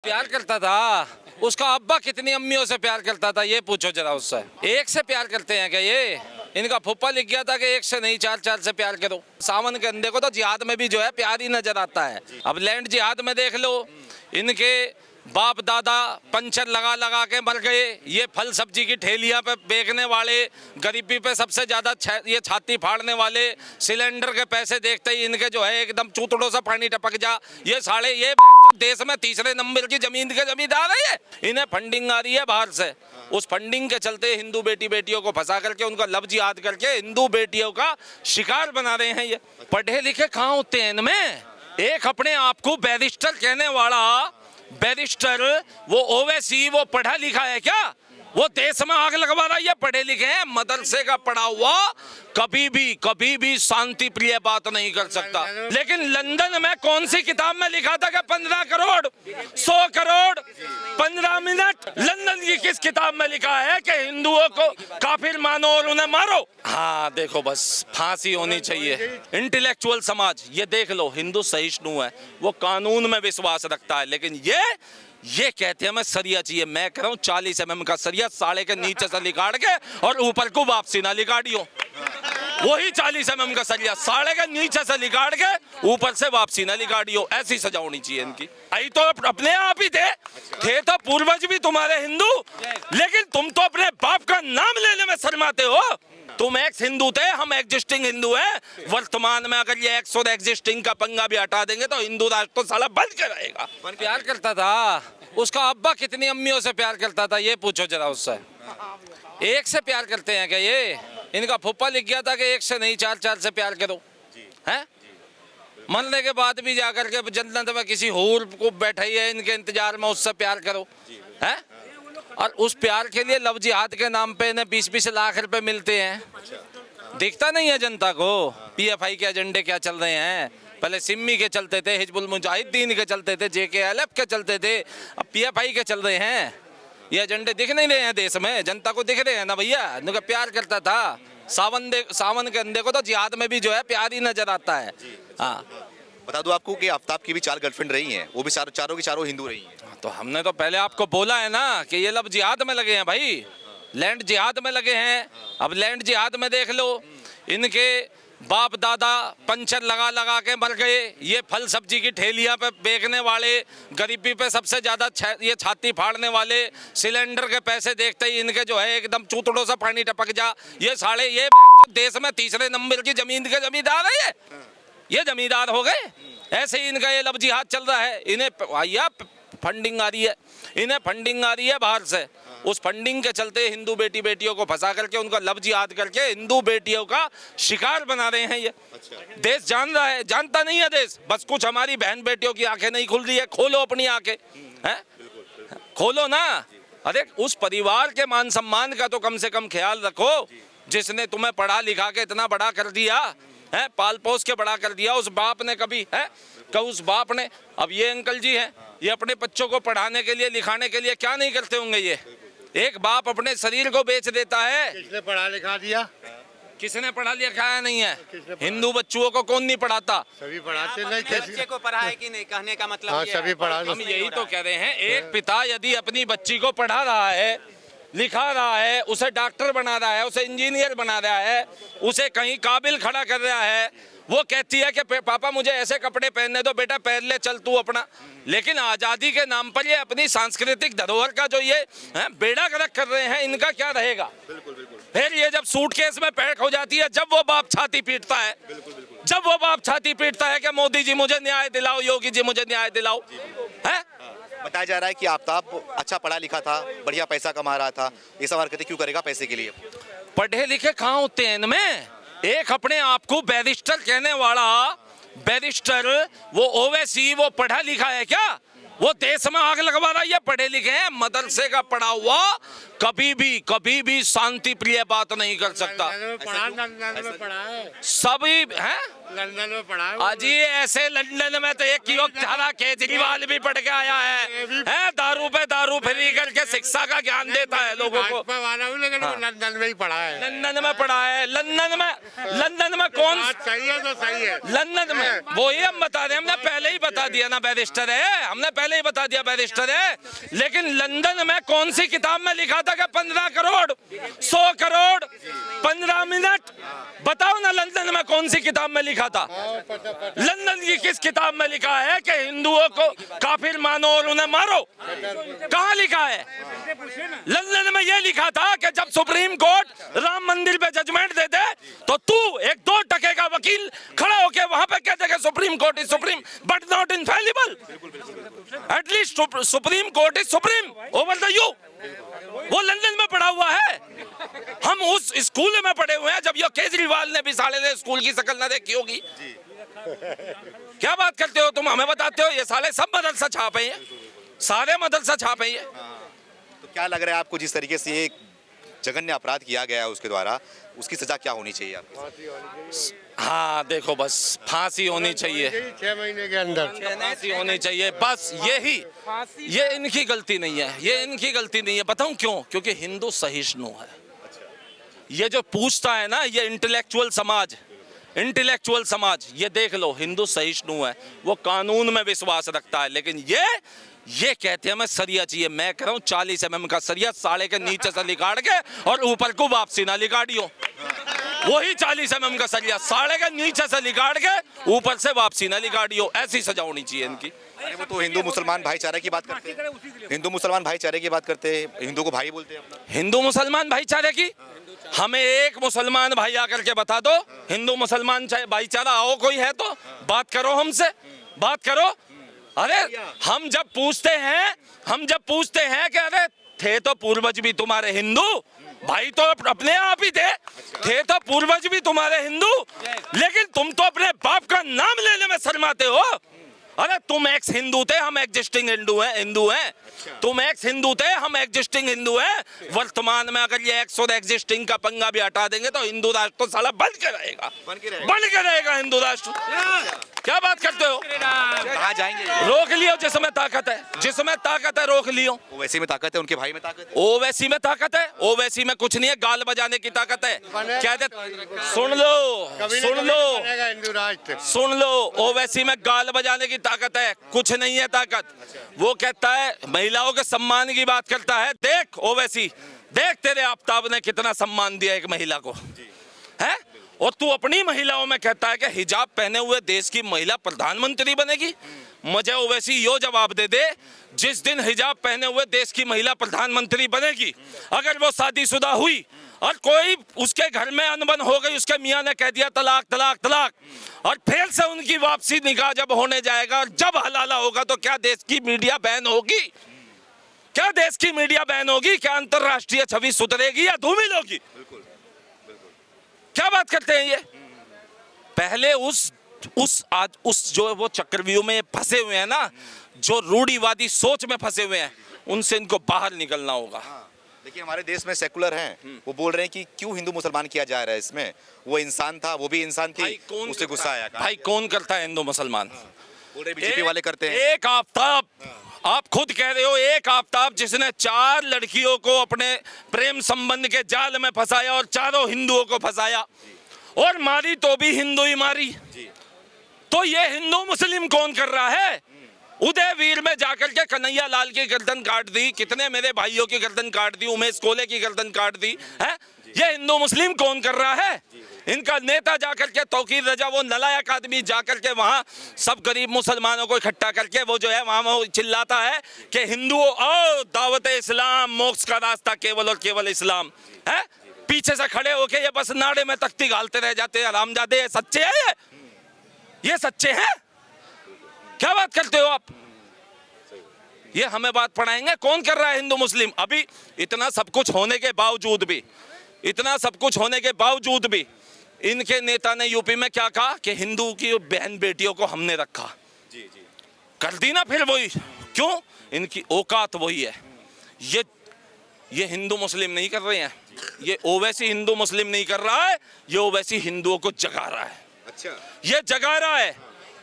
प्यार करता था। उसका अब्बा कितनी अम्मियों से प्यार करता था ये पूछो जरा उससे। एक से प्यार करते हैं क्या ये? इनका फुप्पा लिख गया था कि एक से नहीं चार चार से प्यार करो। सावन के अंधे को तो जिहाद में भी जो है प्यार ही नजर आता है। अब लैंड जिहाद में देख लो, इनके बाप दादा पंचर लगा लगा के मर गए। ये फल सब्जी की ठेलियां पे बेचने वाले, गरीबी पे सबसे ज्यादा ये छाती फाड़ने वाले, सिलेंडर के पैसे देखते ही इनके जो है एकदम चूतड़ों से पानी टपक जा। ये साले ये देश में तीसरे नंबर की जमीन के जमींदार है ये। इन्हें फंडिंग आ रही है बाहर से। उस फंडिंग के चलते हिंदू बेटियों को फंसा करके उनका लफ्ज याद करके हिंदू बेटियों का शिकार बना रहे हैं ये। पढ़े लिखे कहाँ होते हैं इनमें? एक अपने आप को बैरिस्टर कहने वाला बैरिस्टर, वो ओवैसी, वो पढ़ा लिखा है क्या? वो देश में आग लगवा रहा है। ये पढ़े लिखे हैं, मदरसे का पढ़ा हुआ कभी भी शांति प्रिय बात नहीं कर सकता। लेकिन लंदन में कौन सी किताब में लिखा था कि 15 करोड़ 100 करोड़ 15 मिनट? लंदन की किस किताब में लिखा है कि हिंदुओं को काफिर मानो और उन्हें मारो? हाँ देखो, बस फांसी होनी चाहिए। इंटेलेक्चुअल समाज ये देख लो, हिंदू सहिष्णु है, वो कानून में विश्वास रखता है। लेकिन ये कहते हैं हमें सरिया चाहिए। मैं कह रहा हूँ 40 mm का सरिया साले के नीचे से लिकाड़ के और ऊपर को वापसी ना लिकाड़ियो। वही 40 mm का सरिया साले के नीचे से लिकाड़ के ऊपर से वापसी ना लिकाड़ियो। ऐसी सजा होनी चाहिए इनकी। आई तो अपने आप ही थे तो पूर्वज भी तुम्हारे हिंदू, लेकिन तुम तो अपने बाप का नाम लेने में शर्माते हो। तुम एक्स हिंदू थे, हम एग्जिस्टिंग हिंदू हैं। वर्तमान में अगर ये एक्स और एग्जिस्टिंग का पंगा भी हटा देंगे तो हिंदू राष्ट्र तो साला बन के रहेगा। प्यार करता था। उसका अब्बा कितनी अम्मियों से प्यार करता था ये पूछो जरा उससे। एक से प्यार करते हैं क्या ये? इनका फुप्पा लिख गया था कि एक से नहीं चार चार से प्यार करो। हैं? मरने के बाद भी जाकर के जन्नत में किसी हूर को बैठाई है इनके इंतजार में, उससे प्यार करो। हैं? और उस प्यार के लिए लव जिहाद के नाम पे इन्हें 20-20 लाख रुपए मिलते हैं। दिखता नहीं है जनता को पीएफआई के एजेंडे क्या चल रहे हैं। पहले सिम्मी के चलते थे, हिजबुल मुजाहिदीन के चलते थे, JKLF के चलते थे, अब पीएफआई के चल रहे हैं। ये एजेंडे दिख नहीं रहे हैं देश में, जनता को दिख रहे हैं ना भैया। उनका प्यार करता था। सावन के अंधे को तो जिहाद में भी जो है प्यार ही नजर आता है। हाँ, बता दूं आपको कि आफ्ताब की भी 4 गर्लफ्रेंड रही हैं, वो भी चारों की चारों हिंदू रही हैं। तो हमने तो पहले आपको बोला है ना कि ये लोग जिहाद में लगे हैं भाई, लैंड जिहाद में लगे हैं। अब लैंड जिहाद में देख लो, इनके बाप दादा पंचर लगा लगा के मर गए। ये फल सब्जी की ठेलियां पे बेचने वाले, गरीबी पे सबसे ज्यादा ये छाती फाड़ने वाले, सिलेंडर के पैसे देखते ही इनके जो है एकदम चूतड़ों से पानी टपक जा। ये साले ये देश में तीसरे नंबर की जमीन के जमींदार है ये जमींदार हो गए। ऐसे ही इनका ये लव जिहाद चल रहा है। इन्हें फंडिंग आ रही है, इन्हें फंडिंग आ रही है बाहर से। उस फंडिंग के चलते हिंदू बेटियों को फंसा करके उनका लफ्ज याद करके हिंदू बेटियों का शिकार बना रहे हैं ये। देश जान रहा है, जानता नहीं है देश। बस कुछ हमारी बहन बेटियों की आंखें नहीं खुल रही है। खोलो अपनी आंखें, हैं? खोलो ना। अरे उस परिवार के मान सम्मान का तो कम से कम ख्याल रखो जिसने तुम्हें पढ़ा लिखा के इतना बड़ा कर दिया है, पाल पोस के बड़ा कर दिया। उस बाप ने कभी है उस बाप ने, अब ये अंकल जी हैं, ये अपने बच्चों को पढ़ाने के लिए लिखाने के लिए क्या नहीं करते होंगे। ये एक बाप अपने शरीर को बेच देता है। किसने पढ़ा लिखा दिया? किसने पढ़ा लिखाया नहीं है? हिंदू बच्चों को कौन नहीं पढ़ाता? सभी पढ़ाते नहीं। बच्चे को पढ़ा है कि नहीं, कहने का मतलब हाँ, ये सभी है। पढ़ा। हम यही तो कह रहे हैं, एक पिता यदि अपनी बच्ची को पढ़ा रहा है, लिखा रहा है, उसे डॉक्टर बना रहा है, उसे इंजीनियर बना रहा है, उसे कहीं काबिल खड़ा कर रहा है, वो कहती है कि पापा मुझे ऐसे कपड़े पहनने दो, बेटा पहन ले चल तू अपना। लेकिन आज़ादी के नाम पर ये अपनी सांस्कृतिक धरोहर का जो ये बेड़ा गर्क कर रहे हैं, इनका क्या रहेगा? फिर ये जब सूटकेस में पैक हो जाती है, जब वो बाप छाती पीटता है, जब वो बाप छाती पीटता है कि मोदी जी मुझे न्याय दिलाओ, योगी जी मुझे न्याय दिलाओ। है बताया जा रहा है कि आफ्ताब अच्छा पढ़ा लिखा था, बढ़िया पैसा कमा रहा था, ये सब हरकतें क्यों करेगा पैसे के लिए? पढ़े लिखे कहाँ होते हैं इनमें? एक अपने आप को बैरिस्टर कहने वाला बैरिस्टर, वो ओवैसी, वो पढ़ा लिखा है क्या? वो देश में आग लगवा रहा है। ये पढ़े लिखे हैं, मदरसे का पढ़ा हुआ कभी भी शांति प्रिय बात नहीं कर सकता। लंदन में पढ़ा है, सभी हैं लंदन में पढ़ा है। अजी ऐसे लंदन में तो एक योगधारा केजरीवाल भी पढ़ के आया है, दारू फ्री करके शिक्षा का ज्ञान देता है लोगों को। वाला भी, लेकिन वो लंदन में ही पढ़ा है। लंदन लंदन में पढ़ा है, लंदन में कौन बात सही है तो सही है। लंदन में, वो ही हम बता रहे हैं, हमने पहले ही बता दिया ना बैरिस्टर है, हमने पहले ही बता दिया बैरिस्टर है। लेकिन लंदन में कौन सी किताब में लिखा था कि 15 करोड़ 100 करोड़ 15 मिनट, बताओ ना लंदन में कौन सी किताब में लिखा था? लंदन की किस किताब में लिखा है कि हिंदुओं को काफिर मानो और उन्हें मारो? कहाँ लिखा है? लंदन में यह लिखा था कि जब सुप्रीम कोर्ट राम मंदिर पे जजमेंट दे दे तो तू एक 2 टके का वकील खड़ा होके वहां पे कहते कि supreme court is supreme but not infallible. At least supreme court is supreme over the you. वो लंदन में पढ़ा हुआ है, हम उस स्कूल में पढ़े हुए हैं जब ये केजरीवाल ने भी साले ने स्कूल की शक्ल ना देखी होगी। क्या बात करते हो तुम, हमें बताते हो? ये साले सब मदरसा छापे हैं, सारे मदरसा छापे हैं। तो क्या लग रहा है आपको, जिस तरीके से एक जघन्य अपराध किया गया है उसके द्वारा, उसकी सजा क्या होनी चाहिए आपको? हाँ देखो, बस फांसी होनी चाहिए, 6 महीने के अंदर फांसी होनी चाहिए बस। यही ये इनकी गलती नहीं है, ये इनकी गलती नहीं है। बताऊं क्यों? क्योंकि हिंदू सहिष्णु है। ये जो पूछता है ना, ये इंटेलेक्चुअल समाज, ये देख लो हिंदू सहिष्णु है, वो कानून में विश्वास रखता है। लेकिन ये कहते हैं हमें सरिया चाहिए। मैं कह रहा हूँ 40 mm का सरिया साले के नीचे से लिगाड़ के और ऊपर को वापसी ना लिगाड़ियो। वही 40 mm का सरिया साले के नीचे से लिगाड़ के ऊपर से वापसी ना लिगाड़ियो। ऐसी सजा होनी चाहिए इनकी। अरे वो तो हिंदू मुसलमान भाईचारे की बात करते हैं, हिंदू मुसलमान भाईचारे की बात करते हैं, हिंदू को भाई बोलते हैं अपना। हिंदू मुसलमान भाईचारे की, हमें एक मुसलमान भाई आकर के बता दो, हिंदू मुसलमान चाहे भाईचारा आओ कोई है तो बात करो, हमसे बात करो। अरे हम जब पूछते हैं कि अरे थे तो पूर्वज भी तुम्हारे हिंदू, भाई तो अपने आप ही थे तो पूर्वज भी तुम्हारे हिंदू, लेकिन तुम तो अपने बाप का नाम लेने में शर्माते हो। अरे तुम एक्स हिंदू थे, हम एग्जिस्टिंग हिंदू हैं। तुम एक्स हिंदू थे, हम एग्जिस्टिंग हिंदू हैं। वर्तमान में अगर ये एक्स और एग्जिस्टिंग का पंगा भी हटा देंगे तो हिंदू राष्ट्र तो साला बन के रहेगा हिंदू राष्ट्र। क्या बात करते हो? कहाँ जाएंगे? रोक लियो जिसमें ताकत है, रोक लियो। ओवैसी में ताकत है, उनके भाई में ताकत है। ओवैसी में ताकत है, ओवैसी में कुछ नहीं है, गाल बजाने की ताकत है। क्या दे? सुन लो, ओवैसी में गाल बजाने की ताकत है, कुछ नहीं है ताकत। वो कहता है महिलाओं के सम्मान की बात करता है। देख ओवैसी, देख तेरे आफ्ताब ने कितना सम्मान दिया एक महिला को, है? और तू अपनी महिलाओं में कहता है कि हिजाब पहने हुए देश की महिला प्रधानमंत्री बनेगी। मुझे ओवैसी यो जवाब दे दे, जिस दिन हिजाब पहने हुए देश की महिला प्रधानमंत्री बनेगी, अगर वो शादीशुदा हुई और कोई उसके घर में अनबन हो गई, उसके मियां ने कह दिया तलाक तलाक तलाक, और फिर से उनकी वापसी निकाह जब होने जाएगा और जब हलाला होगा, तो क्या देश की मीडिया बैन होगी? क्या देश की मीडिया बैन होगी? क्या अंतरराष्ट्रीय छवि सुधरेगी या धूमिल होगी? क्या बात करते हैं ये? पहले उस जो वो चक्रव्यूह में फंसे हुए हैं ना, जो रूढ़िवादी सोच में फंसे हुए हैं, उनसे इनको बाहर निकलना होगा। देखिए हमारे देश में सेकुलर हैं, वो बोल रहे हैं कि क्यों हिंदू मुसलमान किया जा रहा है इसमें, वो इंसान था, वो भी इंसान थी, उससे गुस्सा आया। भाई कौन करता है हिंदू मुसलमान? बोल रहे बीजेपी वाले करते हैं। एक आफ्ताब, आप खुद कह रहे हो, एक आफ्ताब जिसने 4 लड़कियों को अपने प्रेम संबंध के जाल में फंसाया और चारों हिंदुओं को फंसाया और मारी तो भी हिंदू ही मारी। तो ये हिंदू मुस्लिम कौन कर रहा है? उदयवीर में जाकर के कन्हैया लाल की गर्दन काट दी, कितने मेरे भाइयों की गर्दन काट दी, उमेश कोले की गर्दन काट दी है। ये हिंदू मुस्लिम कौन कर रहा है? इनका नेता जाकर के तौकीर रजा, वो नलायक आदमी जाकर के वहां सब गरीब मुसलमानों को इकट्ठा करके वो जो है वहां वो चिल्लाता है कि हिंदुओं आओ, दावत इस्लाम, मोक्ष का रास्ता केवल और केवल इस्लाम है। पीछे से खड़े होके ये बस नाड़े में तख्ती घालते रह जाते हैं। हरामजादे, सच्चे हैं ये सच्चे हैं? क्या बात करते हो आप? ये हमें बात पढ़ाएंगे? कौन कर रहा है हिंदू मुस्लिम? अभी इतना सब कुछ होने के बावजूद भी इनके नेता ने यूपी में क्या कहा कि हिंदू की बहन बेटियों को हमने रखा। कर दी ना फिर वही। क्यों? इनकी औकात वही है। ये हिंदू मुस्लिम नहीं कर रहे हैं, ये ओवैसी हिंदू मुस्लिम नहीं कर रहा है, ये ओवैसी हिंदुओं को जगा रहा है। अच्छा, ये जगा रहा है।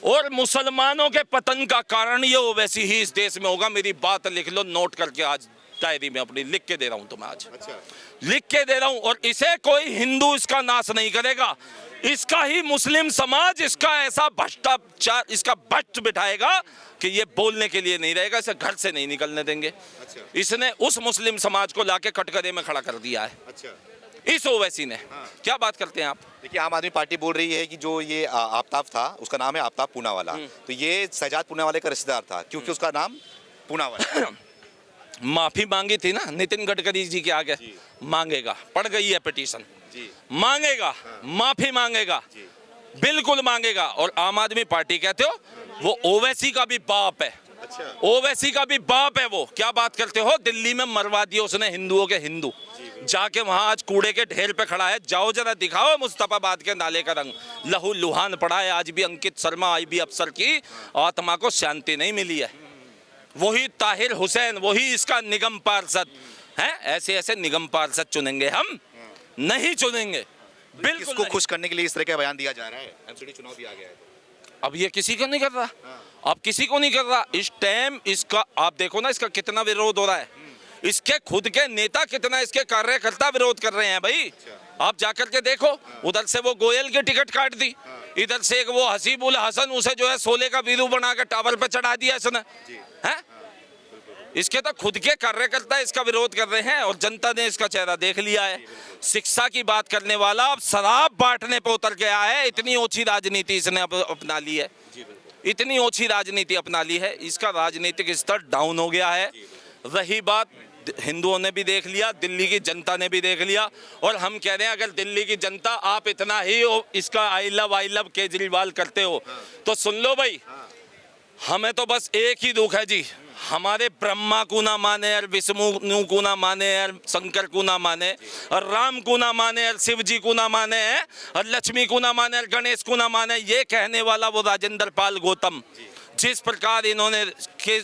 और मुसलमानों के पतन का कारण ये ओवैसी ही इस देश में होगा। मेरी बात लिख लो, नोट करके आज डायरी में अपनी लिख के दे रहा हूं तुम्हें आज, अच्छा लिख के दे रहा हूं। और इसे कोई हिंदू इसका नाश नहीं करेगा, इसका ही मुस्लिम समाज इसका ऐसा भ्रष्टाचार, इसका भ्रष्ट बिठाएगा कि ये बोलने के लिए नहीं रहेगा, इसे घर से नहीं निकलने देंगे। अच्छा इसने उस मुस्लिम समाज को लाके कटघरे में खड़ा कर दिया है, अच्छा। इस ओवैसी ने। क्या बात करते हैं आप? देखिए आम आदमी पार्टी बोल रही है कि जो ये आफ्ताब था, उसका नाम है आफ्ताब पूनावाला, तो ये शहजाद पूनावाले का रिश्तेदार था क्योंकि उसका नाम पूनावाला। माफी मांगी थी ना नितिन गडकरी जी के आगे, मांगेगा, पड़ गई है पिटीशन, जी मांगेगा, माफी मांगेगा, बिल्कुल मांगेगा। और आम आदमी पार्टी कहते हो, वो ओवैसी का भी बाप है, अच्छा ओवैसी का भी बाप है वो। क्या बात करते हो? दिल्ली में मरवा दिए उसने हिंदुओं के हिंदू, जाके वहां आज कूड़े के ढेर पे खड़ा है। जाओ जरा दिखाओ मुस्तफाबाद के नाले का रंग, लहू लुहान पड़ा है। आज भी अंकित शर्मा आईबी अफसर की आत्मा को शांति नहीं मिली है। वही ताहिर हुसैन, वही इसका निगम पार्षद है। ऐसे ऐसे निगम पार्षद चुनेंगे हम, नहीं चुनेंगे बिल्कुल किसको नहीं। खुश करने के लिए इस तरह का बयान दिया जा रहा है? एमसीडी चुनाव भी आ गया है तो। अब ये किसी को नहीं कर रहा, अब किसी को नहीं कर रहा इस टाइम। इसका आप देखो ना, इसका कितना विरोध हो रहा है, इसके खुद के नेता कितना, इसके कार्यकर्ता विरोध कर रहे हैं भाई। आप जाकर के देखो, उधर से वो गोयल की टिकट काट दी, इधर से एक वो हसीबुल हसन, उसे जो है सोले का वीरू बना के टावर पे चढ़ा दिया इसने, हैं? इसके तो खुद के कार्यकर्ता इसका विरोध कर रहे हैं और जनता ने इसका चेहरा देख लिया है। शिक्षा की बात करने वाला अब शराब बांटने पे उतर गया है। इतनी ओछी राजनीति इसने अपना ली है, इतनी ओछी राजनीति अपना ली है, इसका राजनीतिक स्तर डाउन हो गया है। रही बात, हिंदुओं ने भी देख लिया, दिल्ली की जनता ने भी देख लिया। और हम कह रहे हैं, अगर दिल्ली की जनता आप इतना ही इसका आई लव केजरीवाल करते हो तो सुन लो भाई, हमें तो बस एक ही दुख है जी, हमारे ब्रह्मा को ना माने और विष्णु को ना माने और शंकर को ना माने और राम को ना माने और शिव जी को ना माने और लक्ष्मी को ना माने और गणेश को ना माने, ये कहने वाला वो राजेंद्र पाल गौतम। जिस प्रकार इन्होंने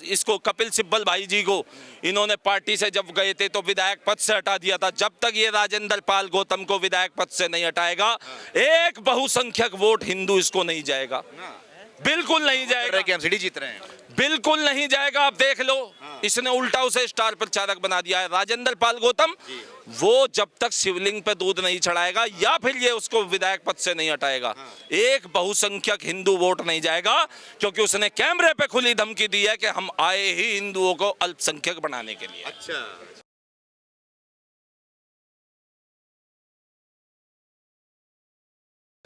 इसको कपिल सिब्बल भाई जी को इन्होंने पार्टी से जब गए थे तो विधायक पद से हटा दिया था, जब तक ये राजेंद्र पाल गौतम को विधायक पद से नहीं हटाएगा, एक बहुसंख्यक वोट हिंदू इसको नहीं जाएगा, बिल्कुल नहीं जाएगा। एमसीडी जीत रहे हैं, बिल्कुल नहीं जाएगा। आप देख लो, इसने उल्टा उसे स्टार प्रचारक बना दिया है। राजेंद्र पाल गौतम, वो जब तक शिवलिंग पे दूध नहीं चढ़ाएगा या फिर ये उसको विधायक पद से नहीं हटाएगा, एक बहुसंख्यक हिंदू वोट नहीं जाएगा, क्योंकि उसने कैमरे पे खुली धमकी दी है कि हम आए ही हिंदुओं को अल्पसंख्यक बनाने के लिए। अच्छा।